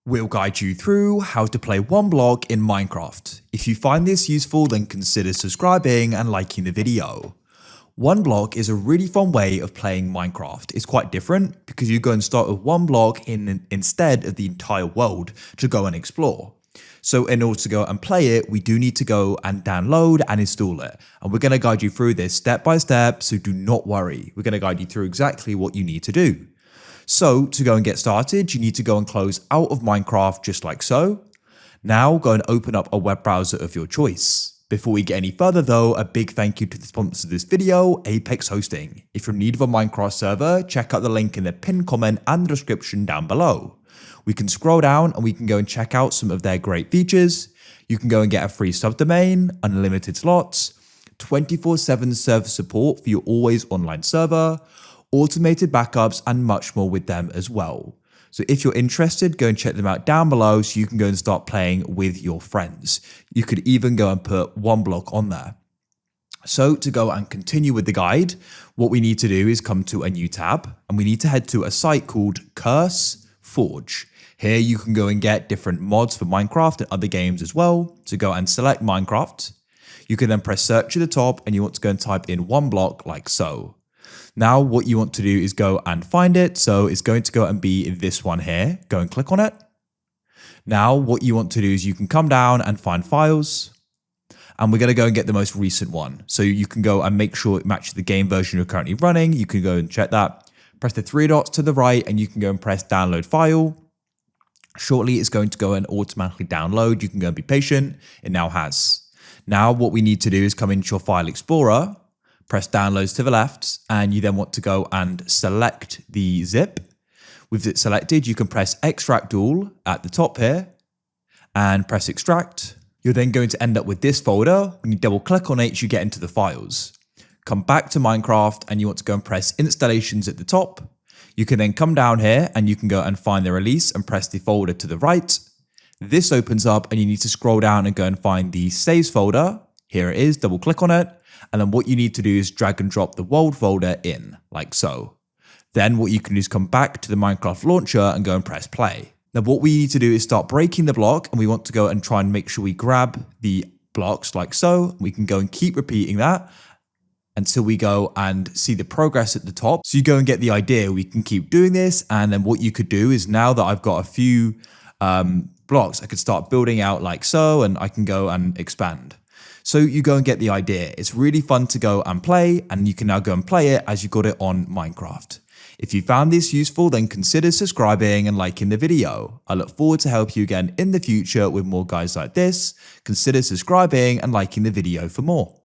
We'll guide you through how to play one block in Minecraft. If you find this useful, then consider subscribing and liking the video. One block is a really fun way of playing Minecraft. It's quite different because you go and start with one block instead of the entire world to go and explore. So in order to go and play it, we do need to go and download and install it. And we're going to guide you through this step by step, so do not worry. We're going to guide you through exactly what you need to do. So to go and get started, you need to go and close out of Minecraft just like so. Now go and open up a web browser of your choice. Before we get any further though, a big thank you to the sponsor of this video, Apex Hosting. If you're in need of a Minecraft server, check out the link in the pinned comment and the description down below. We can scroll down and we can go and check out some of their great features. You can go and get a free subdomain, unlimited slots, 24/7 server support for your always online server, automated backups, and much more with them as well. So if you're interested, go and check them out down below so you can go and start playing with your friends. You could even go and put one block on there. So to go and continue with the guide, what we need to do is come to a new tab and we need to head to a site called Curse Forge. Here you can go and get different mods for Minecraft and other games as well. So go and select Minecraft. You can then press search at the top and you want to go and type in one block like so. Now what you want to do is go and find it. So it's going to go and be this one here. Go and click on it. Now what you want to do is you can come down and find files. And we're going to go and get the most recent one. So you can go and make sure it matches the game version you're currently running. You can go and check that. Press the three dots to the right and you can go and press download file. Shortly it's going to go and automatically download. You can go and be patient. It now has. Now what we need to do is come into your file explorer. Press downloads to the left and you then want to go and select the zip. With it selected, you can press extract all at the top here and press extract. You're then going to end up with this folder. When you double click on it, you get into the files. Come back to Minecraft and you want to go and press installations at the top. You can then come down here and you can go and find the release and press the folder to the right. This opens up and you need to scroll down and go and find the saves folder. Here it is, double click on it. And then what you need to do is drag and drop the world folder in, like so. Then what you can do is come back to the Minecraft launcher and go and press play. Now what we need to do is start breaking the block and we want to go and try and make sure we grab the blocks like so. We can go and keep repeating that until we go and see the progress at the top. So you go and get the idea. We can keep doing this. And then what you could do is now that I've got a few blocks, I could start building out like so and I can go and expand. So you go and get the idea. It's really fun to go and play and you can now go and play it as you got it on Minecraft. If you found this useful, then consider subscribing and liking the video. I look forward to help you again in the future with more guides like this. Consider subscribing and liking the video for more.